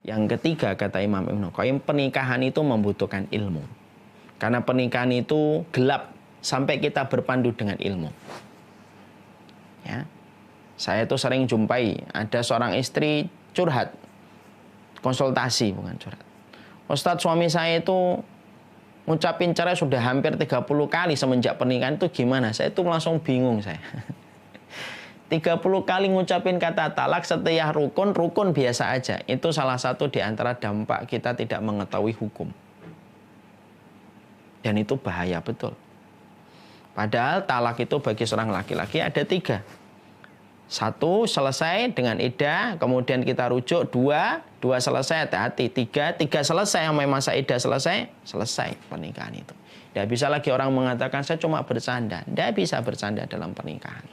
Yang ketiga, kata Imam Ibnu Qayyim, pernikahan itu membutuhkan ilmu. Karena pernikahan itu gelap sampai kita berpandu dengan ilmu. Ya. Saya tuh sering jumpai ada seorang istri curhat, konsultasi bukan curhat. Ustadz, suami saya itu ngucapin cerai sudah hampir 30 kali semenjak pernikahan, itu gimana? Saya itu langsung bingung saya. 30 kali ngucapin kata talak setelah rukun biasa aja. Itu salah satu di antara dampak kita tidak mengetahui hukum. Dan itu bahaya betul. Padahal talak itu bagi seorang laki-laki ada 3. 1, selesai dengan iddah, kemudian kita rujuk. 2 selesai, hati-hati. 3 selesai, sampai masa iddah selesai pernikahan itu. Tidak bisa lagi orang mengatakan saya cuma bercanda. Tidak bisa bercanda dalam pernikahan.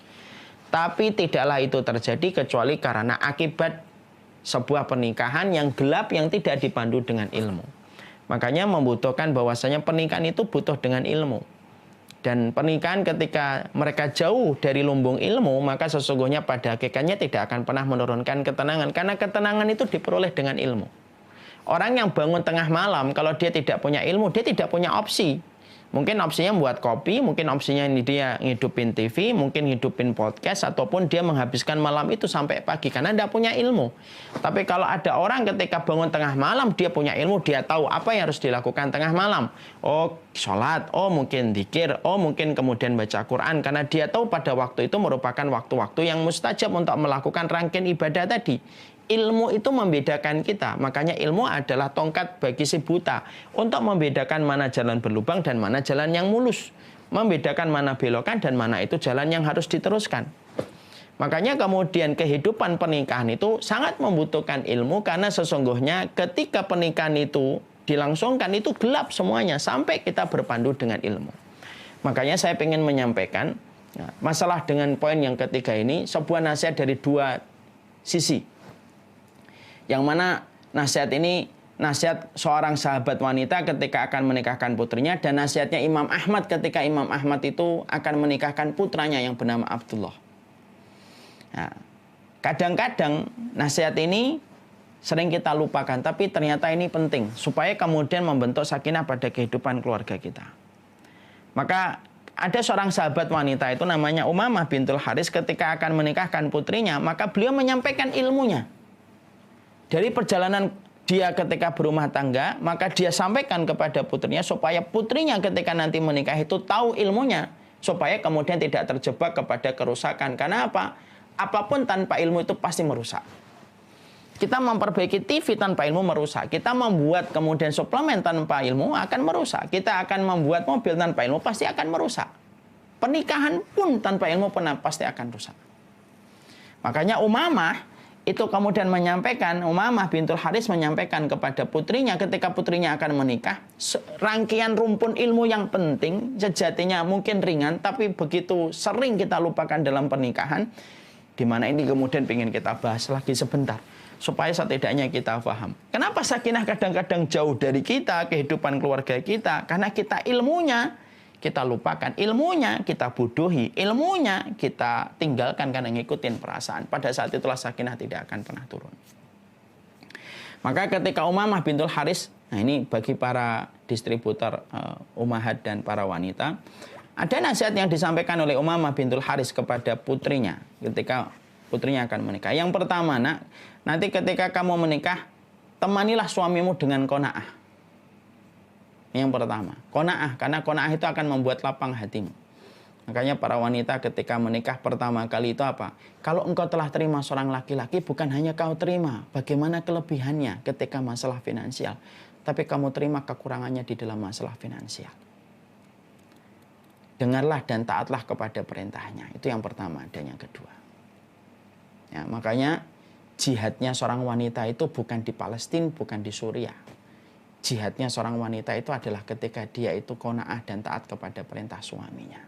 Tapi tidaklah itu terjadi kecuali karena akibat sebuah pernikahan yang gelap yang tidak dipandu dengan ilmu. Makanya membutuhkan bahwasanya pernikahan itu butuh dengan ilmu. Dan pernikahan ketika mereka jauh dari lumbung ilmu, maka sesungguhnya pada hakikatnya tidak akan pernah menurunkan ketenangan. Karena ketenangan itu diperoleh dengan ilmu. Orang yang bangun tengah malam, kalau dia tidak punya ilmu, dia tidak punya opsi. Mungkin opsinya buat kopi, mungkin opsinya dia ngidupin TV, mungkin ngidupin podcast, ataupun dia menghabiskan malam itu sampai pagi karena tidak punya ilmu. Tapi kalau ada orang ketika bangun tengah malam, dia punya ilmu, dia tahu apa yang harus dilakukan tengah malam. Oh, sholat, oh mungkin dzikir, oh mungkin kemudian baca Quran. Karena dia tahu pada waktu itu merupakan waktu-waktu yang mustajab untuk melakukan rangkaian ibadah tadi. Ilmu itu membedakan kita. Makanya ilmu adalah tongkat bagi si buta untuk membedakan mana jalan berlubang dan mana jalan yang mulus. Membedakan mana belokan dan mana itu jalan yang harus diteruskan. Makanya kemudian kehidupan pernikahan itu sangat membutuhkan ilmu karena sesungguhnya ketika pernikahan itu dilangsungkan itu gelap semuanya sampai kita berpandu dengan ilmu. Makanya saya ingin menyampaikan masalah dengan poin yang ketiga ini sebuah nasihat dari 2 sisi. Yang mana nasihat ini nasihat seorang sahabat wanita ketika akan menikahkan putrinya, dan nasihatnya Imam Ahmad ketika Imam Ahmad itu akan menikahkan putranya yang bernama Abdullah. Nah, kadang-kadang nasihat ini sering kita lupakan, tapi ternyata ini penting supaya kemudian membentuk sakinah pada kehidupan keluarga kita. Maka ada seorang sahabat wanita itu namanya Umamah bintul Haris, ketika akan menikahkan putrinya, maka beliau menyampaikan ilmunya. Dari perjalanan dia ketika berumah tangga, maka dia sampaikan kepada putrinya supaya putrinya ketika nanti menikah itu tahu ilmunya, supaya kemudian tidak terjebak kepada kerusakan. Karena apa? Apapun tanpa ilmu itu pasti merusak. Kita memperbaiki TV tanpa ilmu merusak. Kita membuat kemudian suplemen tanpa ilmu akan merusak. Kita akan membuat mobil tanpa ilmu pasti akan merusak. Pernikahan pun tanpa ilmu pasti akan rusak. Makanya Umamah itu kemudian menyampaikan, Umamah bintul Haris menyampaikan kepada putrinya ketika putrinya akan menikah, rangkaian rumpun ilmu yang penting, sejatinya mungkin ringan, tapi begitu sering kita lupakan dalam pernikahan, di mana ini kemudian ingin kita bahas lagi sebentar, supaya setidaknya kita paham. Kenapa sakinah kadang-kadang jauh dari kita, kehidupan keluarga kita? Karena kita ilmunya kita lupakan, ilmunya kita bodohi, ilmunya kita tinggalkan karena ngikutin perasaan. Pada saat itulah sakinah tidak akan pernah turun. Maka ketika Umamah bintul Haris, nah ini bagi para distributor ummahat dan para wanita, ada nasihat yang disampaikan oleh Umamah bintul Haris kepada putrinya ketika putrinya akan menikah. Yang pertama, nak, nanti ketika kamu menikah, temanilah suamimu dengan qanaah. Yang pertama, qanaah, karena qanaah itu akan membuat lapang hatimu. Makanya para wanita ketika menikah pertama kali itu apa? Kalau engkau telah terima seorang laki-laki, bukan hanya kau terima bagaimana kelebihannya ketika masalah finansial, tapi kamu terima kekurangannya di dalam masalah finansial. Dengarlah dan taatlah kepada perintahnya. Itu yang pertama. Dan yang kedua, ya, makanya jihadnya seorang wanita itu bukan di Palestina, bukan di Suriah. Jihadnya seorang wanita itu adalah ketika dia itu qanaah dan taat kepada perintah suaminya.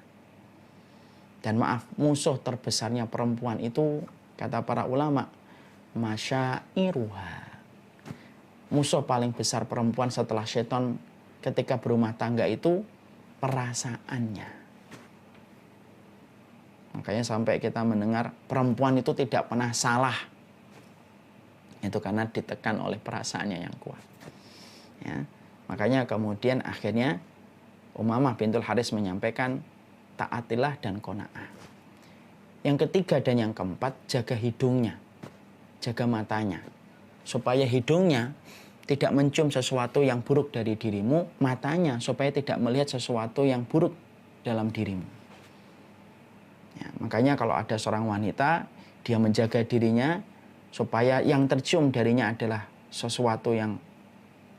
Dan maaf, musuh terbesarnya perempuan itu, kata para ulama, masyairuha. Musuh paling besar perempuan setelah syaitan ketika berumah tangga itu perasaannya. Makanya sampai kita mendengar perempuan itu tidak pernah salah Itu karena ditekan oleh perasaannya yang kuat. Ya. Makanya kemudian akhirnya Umamah bintul Haris menyampaikan taatilah dan qanaah. Yang ketiga dan yang keempat, jaga hidungnya, jaga matanya. Supaya hidungnya tidak mencium sesuatu yang buruk dari dirimu, matanya supaya tidak melihat sesuatu yang buruk dalam dirimu. Ya, makanya kalau ada seorang wanita, dia menjaga dirinya supaya yang tercium darinya adalah sesuatu yang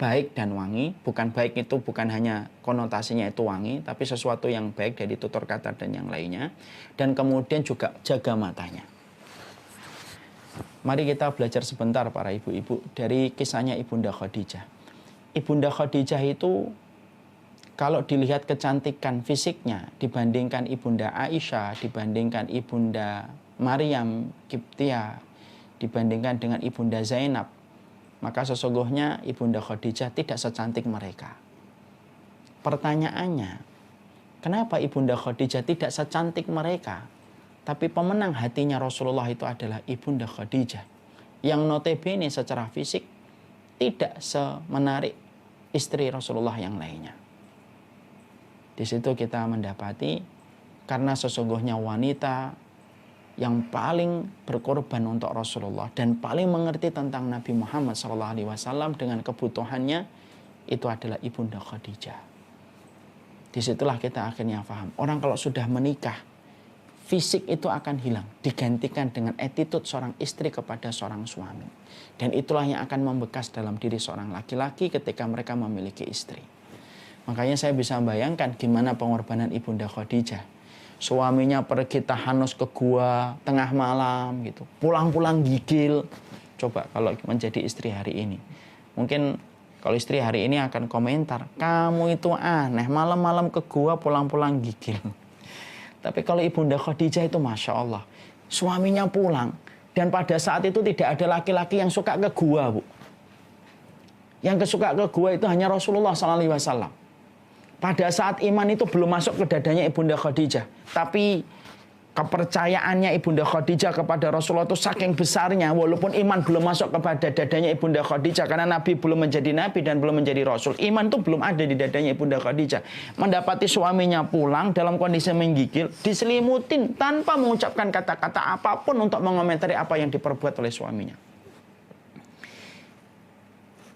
baik dan wangi. Bukan baik itu bukan hanya konotasinya itu wangi, tapi sesuatu yang baik dari tutur kata dan yang lainnya. Dan kemudian juga jaga matanya. Mari kita belajar sebentar para ibu-ibu dari kisahnya Ibunda Khadijah. Ibunda Khadijah itu kalau dilihat kecantikan fisiknya dibandingkan Ibunda Aisyah, dibandingkan Ibunda Maryam Qibtiyah, dibandingkan dengan Ibunda Zainab, maka sesungguhnya Ibunda Khadijah tidak secantik mereka. Pertanyaannya, kenapa Ibunda Khadijah tidak secantik mereka? Tapi pemenang hatinya Rasulullah itu adalah Ibunda Khadijah, yang notabene secara fisik tidak semenarik istri Rasulullah yang lainnya. Di situ kita mendapati karena sesungguhnya wanita yang paling berkorban untuk Rasulullah dan paling mengerti tentang Nabi Muhammad SAW dengan kebutuhannya itu adalah Ibunda Khadijah. Disitulah kita akhirnya paham. Orang kalau sudah menikah, fisik itu akan hilang, digantikan dengan attitude seorang istri kepada seorang suami. Dan itulah yang akan membekas dalam diri seorang laki-laki ketika mereka memiliki istri. Makanya saya bisa bayangkan gimana pengorbanan Ibunda Khadijah. Suaminya pergi tahanus ke gua tengah malam gitu. Pulang-pulang gigil. Coba kalau menjadi istri hari ini. Mungkin kalau istri hari ini akan komentar, kamu itu aneh, malam-malam ke gua pulang-pulang gigil. Tapi kalau Ibunda Khadijah itu Masya Allah. Suaminya pulang. Dan pada saat itu tidak ada laki-laki yang suka ke gua, Bu. Yang kesuka ke gua itu hanya Rasulullah SAW. Pada saat iman itu belum masuk ke dadanya Ibunda Khadijah. Tapi kepercayaannya Ibunda Khadijah kepada Rasulullah itu saking besarnya. Walaupun iman belum masuk kepada dadanya Ibunda Khadijah. Karena Nabi belum menjadi Nabi dan belum menjadi Rasul. Iman itu belum ada di dadanya Ibunda Khadijah. Mendapati suaminya pulang dalam kondisi menggigil. Diselimutin tanpa mengucapkan kata-kata apapun untuk mengomentari apa yang diperbuat oleh suaminya.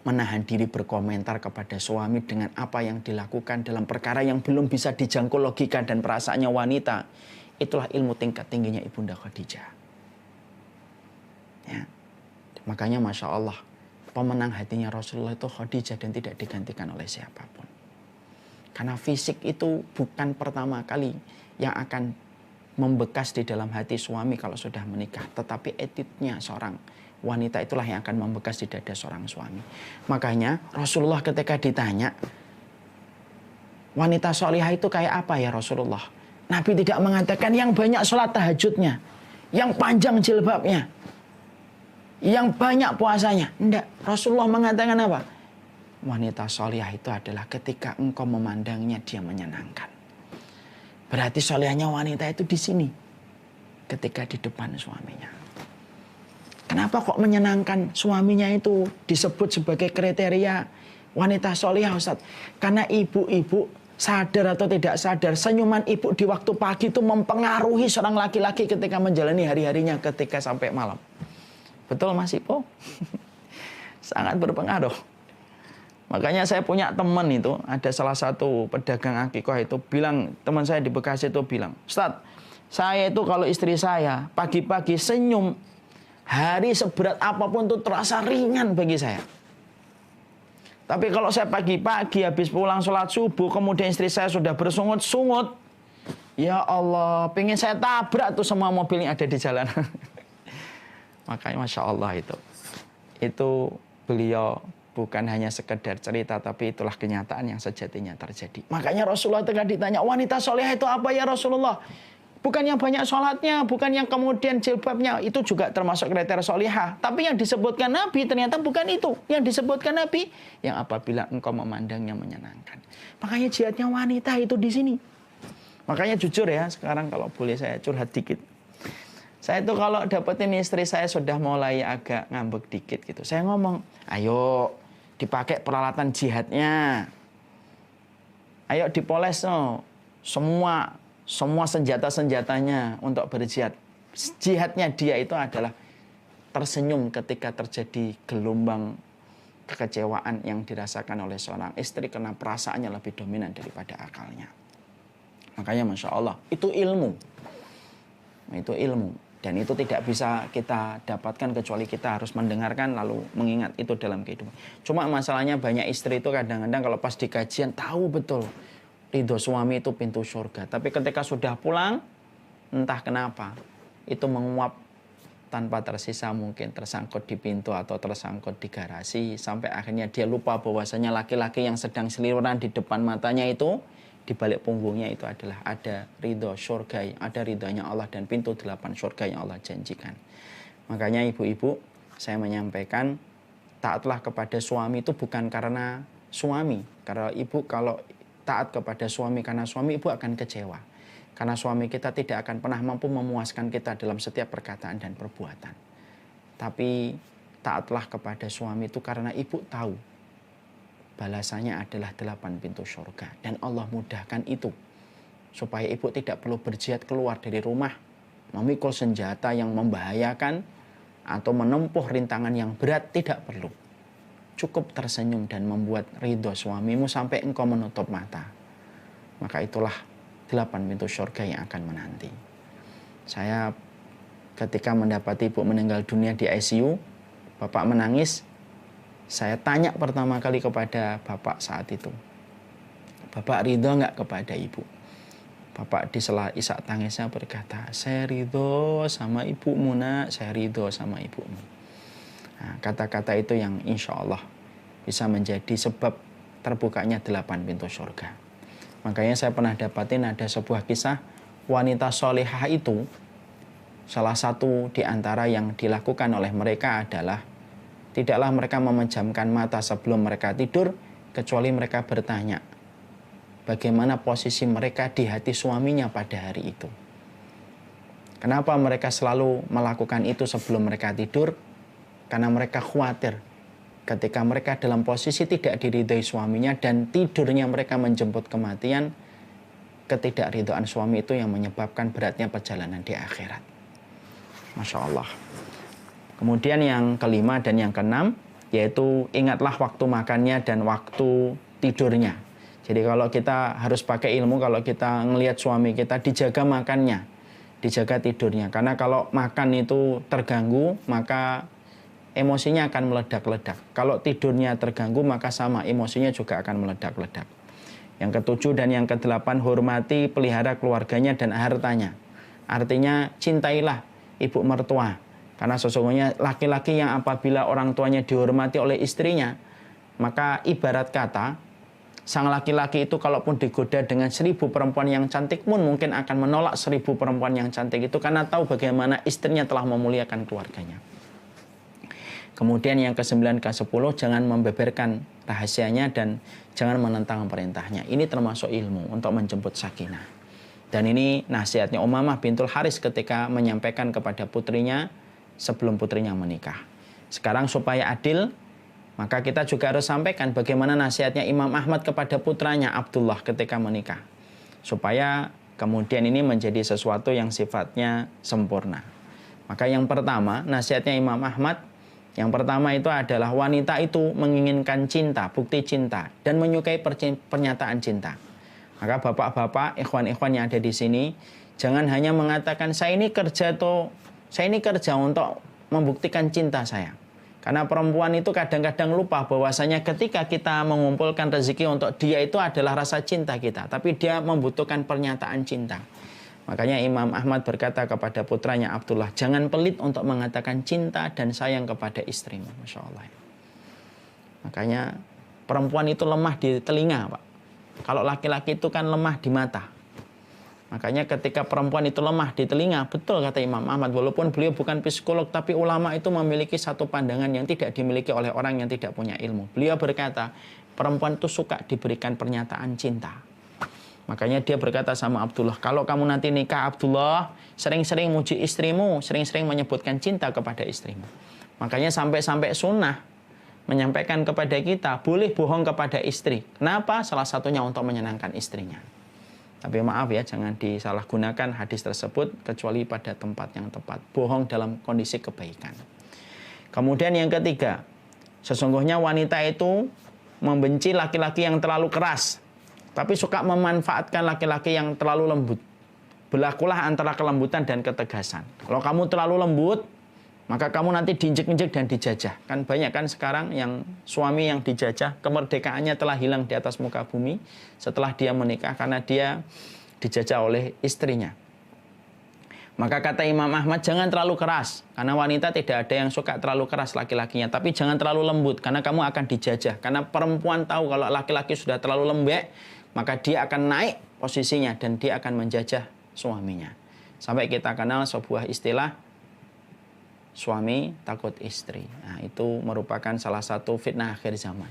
Menahan diri berkomentar kepada suami dengan apa yang dilakukan dalam perkara yang belum bisa dijangkau logika dan perasaannya wanita. Itulah ilmu tingkat tingginya Ibunda Khadijah. Ya. Makanya Masya Allah, pemenang hatinya Rasulullah itu Khadijah dan tidak digantikan oleh siapapun. Karena fisik itu bukan pertama kali yang akan membekas di dalam hati suami kalau sudah menikah. Tetapi attitude-nya seorang wanita itulah yang akan membekas di dada seorang suami. Makanya Rasulullah ketika ditanya, wanita solihah itu kayak apa ya Rasulullah? Nabi tidak mengatakan yang banyak sholat tahajudnya, yang panjang jilbabnya, yang banyak puasanya. Tidak. Rasulullah mengatakan apa? Wanita solihah itu adalah ketika engkau memandangnya dia menyenangkan. Berarti solihahnya wanita itu di sini. Ketika di depan suaminya. Kenapa kok menyenangkan suaminya itu disebut sebagai kriteria wanita solihah, Ustaz? Karena ibu-ibu sadar atau tidak sadar, senyuman ibu di waktu pagi itu mempengaruhi seorang laki-laki ketika menjalani hari-harinya ketika sampai malam. Betul Mas Ipo? Sangat berpengaruh. Makanya saya punya teman itu, ada salah satu pedagang akikah itu bilang, teman saya di Bekasi itu bilang, Ustaz, saya itu kalau istri saya pagi-pagi senyum, hari seberat apapun itu terasa ringan bagi saya. Tapi kalau saya pagi-pagi habis pulang sholat subuh, kemudian istri saya sudah bersungut-sungut, ya Allah, pengen saya tabrak tuh semua mobil yang ada di jalan. Makanya Masya Allah itu beliau bukan hanya sekedar cerita, tapi itulah kenyataan yang sejatinya terjadi. Makanya Rasulullah ketika ditanya, wanita solehah itu apa ya Rasulullah? Bukan yang banyak sholatnya, bukan yang kemudian jilbabnya, itu juga termasuk kriteria solihah. Tapi yang disebutkan Nabi ternyata bukan itu. Yang disebutkan Nabi, yang apabila engkau memandangnya menyenangkan. Makanya jihadnya wanita itu di sini. Makanya jujur ya, sekarang kalau boleh saya curhat dikit. Saya itu kalau dapetin istri saya sudah mulai agak ngambek dikit gitu. Saya ngomong, ayo dipakai peralatan jihadnya. Ayo dipoles no. Semua senjata-senjatanya untuk berjihad. Jihadnya dia itu adalah tersenyum ketika terjadi gelombang kekecewaan yang dirasakan oleh seorang istri karena perasaannya lebih dominan daripada akalnya. Makanya Masya Allah, itu ilmu. Itu ilmu. Dan itu tidak bisa kita dapatkan kecuali kita harus mendengarkan lalu mengingat itu dalam kehidupan. Cuma masalahnya banyak istri itu kadang-kadang kalau pas di kajian tahu betul ridho suami itu pintu surga. Tapi ketika sudah pulang, entah kenapa, itu menguap tanpa tersisa, mungkin tersangkut di pintu atau tersangkut di garasi. Sampai akhirnya dia lupa bahwasanya laki-laki yang sedang seliweran di depan matanya itu, di balik punggungnya itu adalah ada ridho surga, ada ridhonya Allah dan pintu 8 surga yang Allah janjikan. Makanya ibu-ibu, saya menyampaikan, taatlah kepada suami itu bukan karena suami. Karena ibu kalau taat kepada suami karena suami, ibu akan kecewa. Karena suami kita tidak akan pernah mampu memuaskan kita dalam setiap perkataan dan perbuatan. Tapi taatlah kepada suami itu karena ibu tahu balasannya adalah 8 pintu surga. Dan Allah mudahkan itu. Supaya ibu tidak perlu berjihad keluar dari rumah, memikul senjata yang membahayakan, atau menempuh rintangan yang berat, tidak perlu. Cukup tersenyum dan membuat ridho suamimu sampai engkau menutup mata. Maka itulah 8 pintu surga yang akan menanti. Saya ketika mendapati ibu meninggal dunia di ICU, bapak menangis. Saya tanya pertama kali kepada bapak saat itu, bapak ridho nggak kepada ibu? Bapak di sela isak tangisnya berkata, saya ridho sama ibumu nak, saya ridho sama ibumu. Nah, kata-kata itu yang insya Allah bisa menjadi sebab terbukanya 8 pintu surga. Makanya saya pernah dapatin ada sebuah kisah wanita solehah itu, salah satu di antara yang dilakukan oleh mereka adalah tidaklah mereka memejamkan mata sebelum mereka tidur, kecuali mereka bertanya, bagaimana posisi mereka di hati suaminya pada hari itu. Kenapa mereka selalu melakukan itu sebelum mereka tidur? Karena mereka khawatir ketika mereka dalam posisi tidak diridhoi suaminya dan tidurnya mereka menjemput kematian, ketidakridhaan suami itu yang menyebabkan beratnya perjalanan di akhirat. Masya Allah. Kemudian yang kelima dan yang keenam, yaitu ingatlah waktu makannya dan waktu tidurnya. Jadi kalau kita harus pakai ilmu, kalau kita ngelihat suami kita, dijaga makannya, dijaga tidurnya. Karena kalau makan itu terganggu, maka emosinya akan meledak-ledak. Kalau tidurnya terganggu, maka sama, emosinya juga akan meledak-ledak. Yang ketujuh dan yang kedelapan, hormati, pelihara keluarganya dan hartanya. Artinya, cintailah ibu mertua. Karena sesungguhnya laki-laki yang apabila orang tuanya dihormati oleh istrinya, maka ibarat kata, sang laki-laki itu kalaupun digoda dengan 1000 perempuan yang cantik pun mungkin akan menolak 1000 perempuan yang cantik itu karena tahu bagaimana istrinya telah memuliakan keluarganya. Kemudian yang ke-9, ke-10, jangan membeberkan rahasianya dan jangan menentang perintahnya. Ini termasuk ilmu untuk menjemput sakinah. Dan ini nasihatnya Umamah bintul Haris ketika menyampaikan kepada putrinya sebelum putrinya menikah. Sekarang supaya adil, maka kita juga harus sampaikan bagaimana nasihatnya Imam Ahmad kepada putranya Abdullah ketika menikah. Supaya kemudian ini menjadi sesuatu yang sifatnya sempurna. Maka yang pertama, nasihatnya Imam Ahmad, yang pertama itu adalah wanita itu menginginkan cinta, bukti cinta, dan menyukai pernyataan cinta. Maka bapak-bapak, ikhwan-ikhwan yang ada di sini, jangan hanya mengatakan saya ini kerja untuk membuktikan cinta saya. Karena perempuan itu kadang-kadang lupa bahwasanya ketika kita mengumpulkan rezeki untuk dia itu adalah rasa cinta kita, tapi dia membutuhkan pernyataan cinta. Makanya Imam Ahmad berkata kepada putranya Abdullah, jangan pelit untuk mengatakan cinta dan sayang kepada istrimu. Masya Allah. Makanya perempuan itu lemah di telinga, Pak. Kalau laki-laki itu kan lemah di mata. Makanya ketika perempuan itu lemah di telinga, betul kata Imam Ahmad, walaupun beliau bukan psikolog, tapi ulama itu memiliki satu pandangan yang tidak dimiliki oleh orang yang tidak punya ilmu. Beliau berkata, perempuan itu suka diberikan pernyataan cinta. Makanya dia berkata sama Abdullah, kalau kamu nanti nikah Abdullah, sering-sering muji istrimu, sering-sering menyebutkan cinta kepada istrimu. Makanya sampai-sampai sunnah menyampaikan kepada kita, boleh bohong kepada istri. Kenapa? Salah satunya untuk menyenangkan istrinya. Tapi maaf ya, jangan disalahgunakan hadis tersebut kecuali pada tempat yang tepat. Bohong dalam kondisi kebaikan. Kemudian yang ketiga, sesungguhnya wanita itu membenci laki-laki yang terlalu keras, tapi suka memanfaatkan laki-laki yang terlalu lembut. Berlakulah antara kelembutan dan ketegasan. Kalau kamu terlalu lembut, maka kamu nanti diinjek-injek dan dijajah. Kan banyak kan sekarang yang suami yang dijajah, kemerdekaannya telah hilang di atas muka bumi setelah dia menikah karena dia dijajah oleh istrinya. Maka kata Imam Ahmad, jangan terlalu keras. Karena wanita tidak ada yang suka terlalu keras laki-lakinya. Tapi jangan terlalu lembut, karena kamu akan dijajah. Karena perempuan tahu kalau laki-laki sudah terlalu lembek, maka dia akan naik posisinya dan dia akan menjajah suaminya. Sampai kita kenal sebuah istilah, suami takut istri. Nah, itu merupakan salah satu fitnah akhir zaman.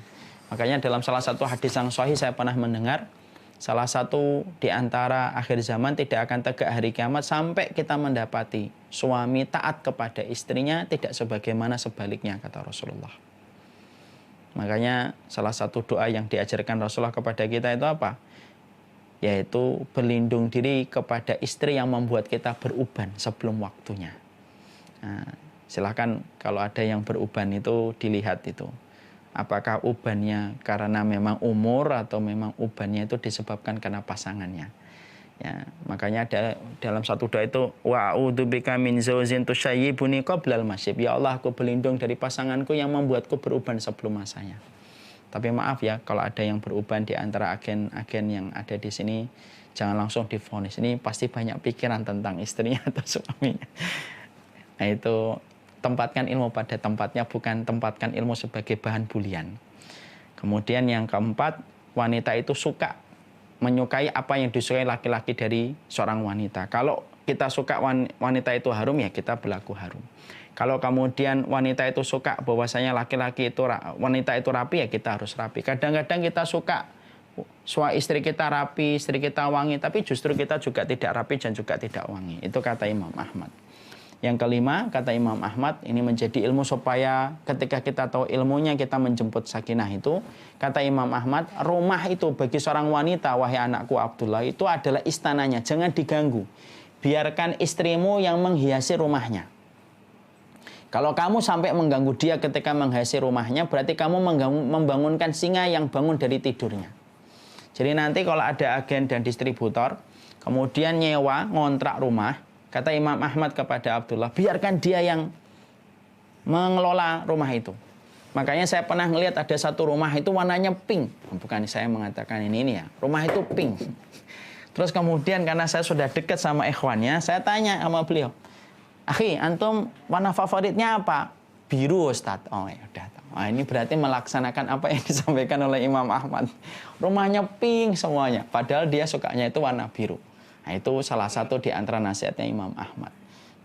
Makanya dalam salah satu hadis yang sahih saya pernah mendengar, salah satu di antara akhir zaman tidak akan tegak hari kiamat sampai kita mendapati suami taat kepada istrinya tidak sebagaimana sebaliknya, kata Rasulullah. Makanya salah satu doa yang diajarkan Rasulullah kepada kita itu apa? Yaitu berlindung diri kepada istri yang membuat kita beruban sebelum waktunya. Nah, silahkan kalau ada yang beruban itu dilihat itu. Apakah ubannya karena memang umur atau memang ubannya itu disebabkan karena pasangannya. Ya, makanya ada dalam satu doa itu, wa a'udzubika min zaujin tusyayyibuni qablal masyib. Ya Allah, aku berlindung dari pasanganku yang membuatku beruban sebelum masanya. Tapi maaf ya, kalau ada yang beruban di antara agen-agen yang ada di sini, jangan langsung divonis. Ini pasti banyak pikiran tentang istrinya atau suaminya. Nah, itu tempatkan ilmu pada tempatnya, bukan tempatkan ilmu sebagai bahan bulian. Kemudian yang keempat, wanita itu menyukai apa yang disukai laki-laki dari seorang wanita. Kalau kita suka wanita itu harum, ya kita berlaku harum. Kalau kemudian wanita itu suka bahwasanya wanita itu rapi, ya kita harus rapi. Kadang-kadang kita suka istri kita rapi, istri kita wangi, tapi justru kita juga tidak rapi dan juga tidak wangi. Itu kata Imam Ahmad. Yang kelima, kata Imam Ahmad, ini menjadi ilmu supaya ketika kita tahu ilmunya kita menjemput sakinah itu. Kata Imam Ahmad, rumah itu bagi seorang wanita, wahai anakku Abdullah, itu adalah istananya, jangan diganggu. Biarkan istrimu yang menghiasi rumahnya. Kalau kamu sampai mengganggu dia ketika menghiasi rumahnya, berarti kamu membangunkan singa yang bangun dari tidurnya. Jadi nanti kalau ada agen dan distributor, kemudian nyewa, ngontrak rumah, kata Imam Ahmad kepada Abdullah, biarkan dia yang mengelola rumah itu. Makanya saya pernah melihat ada satu rumah itu warnanya pink. Bukan saya mengatakan ini ya, rumah itu pink. Terus kemudian karena saya sudah dekat sama ikhwannya, saya tanya sama beliau, akhi, antum warna favoritnya apa? Biru, Ustaz. Oh ya udah. Nah, ini berarti melaksanakan apa yang disampaikan oleh Imam Ahmad. Rumahnya pink semuanya, padahal dia sukanya itu warna biru. Nah, itu salah satu di antara nasihatnya Imam Ahmad.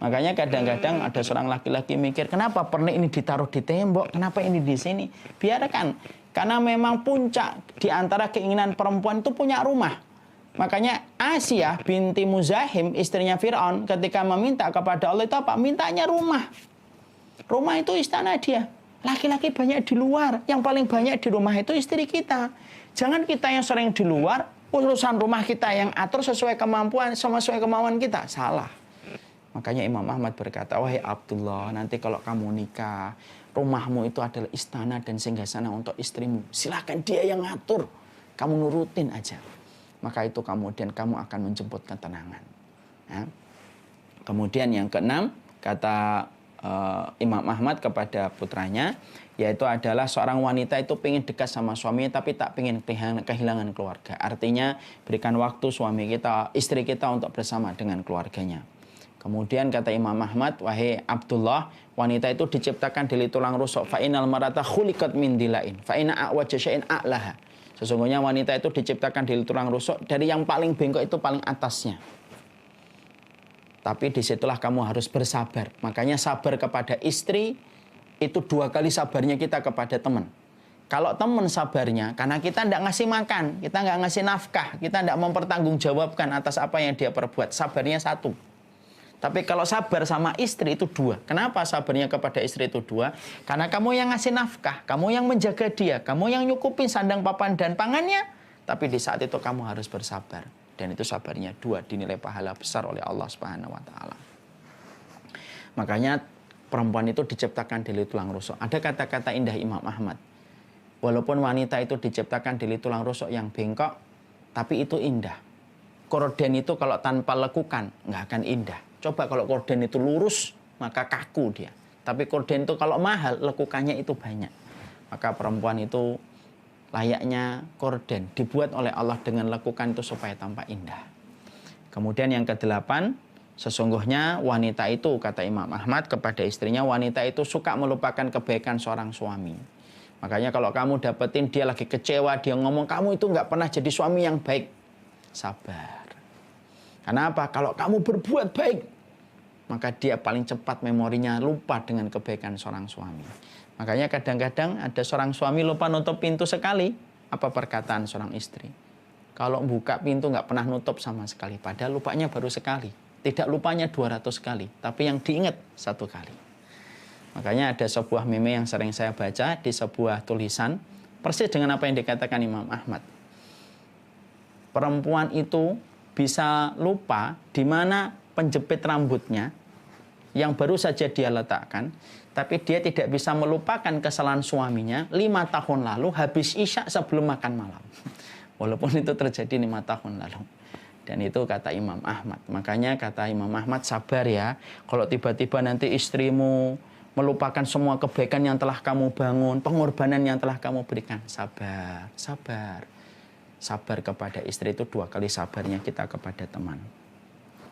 Makanya kadang-kadang ada seorang laki-laki mikir, kenapa pernik ini ditaruh di tembok, kenapa ini di sini? Biarkan, karena memang puncak di antara keinginan perempuan itu punya rumah. Makanya Asia binti Muzahim, istrinya Fir'aun, ketika meminta kepada Allah itu apa? Mintanya rumah. Rumah itu istana dia. Laki-laki banyak di luar, yang paling banyak di rumah itu istri kita. Jangan kita yang sering di luar, urusan rumah kita yang atur sesuai kemampuan, sesuai kemauan kita. Salah. Makanya Imam Ahmad berkata, wahai Abdullah, nanti kalau kamu nikah, rumahmu itu adalah istana dan singgasana untuk istrimu. Silahkan dia yang ngatur. Kamu nurutin aja. Maka itu kemudian kamu akan menjemput ketenangan. Ya. Kemudian yang keenam, kata Imam Ahmad kepada putranya, yaitu adalah seorang wanita itu pengen dekat sama suaminya tapi tak pengen kehilangan keluarga. Artinya berikan waktu istri kita untuk bersama dengan keluarganya. Kemudian kata Imam Ahmad, wahai Abdullah, wanita itu diciptakan dari tulang rusuk. Fa innal marata khuliqat min dilain. Fa inna a'waja syai'in a'laha. Sesungguhnya wanita itu diciptakan dari tulang rusuk, dari yang paling bengkok itu paling atasnya. Tapi disitulah kamu harus bersabar. Makanya sabar kepada istri itu 2 kali sabarnya kita kepada teman. Kalau teman sabarnya, karena kita tidak ngasih makan, kita nggak ngasih nafkah, kita tidak mempertanggungjawabkan atas apa yang dia perbuat, sabarnya 1. Tapi kalau sabar sama istri itu 2. Kenapa sabarnya kepada istri itu 2? Karena kamu yang ngasih nafkah, kamu yang menjaga dia, kamu yang nyukupin sandang, papan, dan pangannya. Tapi di saat itu kamu harus bersabar. Dan itu sabarnya 2, dinilai pahala besar oleh Allah Subhanahu wa Ta'ala. Makanya perempuan itu diciptakan dari tulang rusuk. Ada kata-kata indah Imam Ahmad. Walaupun wanita itu diciptakan dari tulang rusuk yang bengkok, tapi itu indah. Korden itu kalau tanpa lekukan, nggak akan indah. Coba kalau korden itu lurus, maka kaku dia. Tapi korden itu kalau mahal, lekukannya itu banyak. Maka perempuan itu layaknya korden, dibuat oleh Allah dengan lekukan itu supaya tampak indah. Kemudian yang ke-8, sesungguhnya wanita itu, kata Imam Ahmad kepada istrinya, wanita itu suka melupakan kebaikan seorang suami. Makanya kalau kamu dapetin dia lagi kecewa, dia ngomong kamu itu nggak pernah jadi suami yang baik, sabar. Karena apa? Kalau kamu berbuat baik, maka dia paling cepat memorinya lupa dengan kebaikan seorang suami. Makanya kadang-kadang ada seorang suami lupa nutup pintu sekali. Apa perkataan seorang istri? Kalau buka pintu nggak pernah nutup sama sekali. Padahal lupanya baru sekali. Tidak lupanya 200 kali. Tapi yang diingat 1 kali. Makanya ada sebuah meme yang sering saya baca di sebuah tulisan. Persis dengan apa yang dikatakan Imam Ahmad. Perempuan itu bisa lupa di mana penjepit rambutnya yang baru saja dia letakkan. Tapi dia tidak bisa melupakan kesalahan suaminya 5 tahun lalu habis isya sebelum makan malam. Walaupun itu terjadi 5 tahun lalu. Dan itu kata Imam Ahmad. Makanya kata Imam Ahmad, sabar ya. Kalau tiba-tiba nanti istrimu melupakan semua kebaikan yang telah kamu bangun, pengorbanan yang telah kamu berikan. Sabar, sabar. Sabar kepada istri itu 2 kali sabarnya kita kepada teman.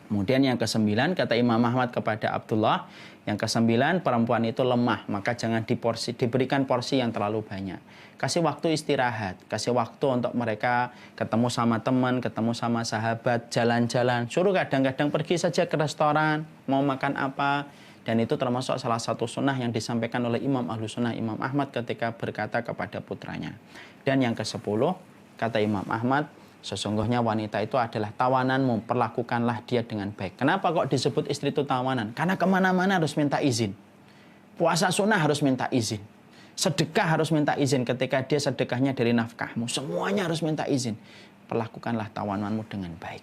Kemudian yang ke-9, kata Imam Ahmad kepada Abdullah, yang ke-9, perempuan itu lemah, maka jangan diberikan porsi yang terlalu banyak. Kasih waktu istirahat, kasih waktu untuk mereka ketemu sama teman, ketemu sama sahabat, jalan-jalan. Suruh kadang-kadang pergi saja ke restoran, mau makan apa. Dan itu termasuk salah satu sunnah yang disampaikan oleh Imam Ahlus Sunnah, Imam Ahmad ketika berkata kepada putranya. Dan yang ke-10, kata Imam Ahmad, sesungguhnya wanita itu adalah tawananmu, perlakukanlah dia dengan baik. Kenapa kok disebut istri itu tawanan? Karena kemana-mana harus minta izin. Puasa sunnah harus minta izin. Sedekah harus minta izin ketika dia sedekahnya dari nafkahmu. Semuanya harus minta izin. Perlakukanlah tawananmu dengan baik.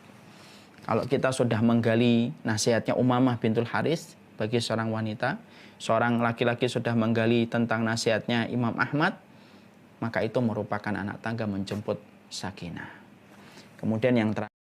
Kalau kita sudah menggali nasihatnya Umamah bintul Haris bagi seorang wanita, seorang laki-laki sudah menggali tentang nasihatnya Imam Ahmad, maka itu merupakan anak tangga menjemput sakinah. Kemudian yang terakhir,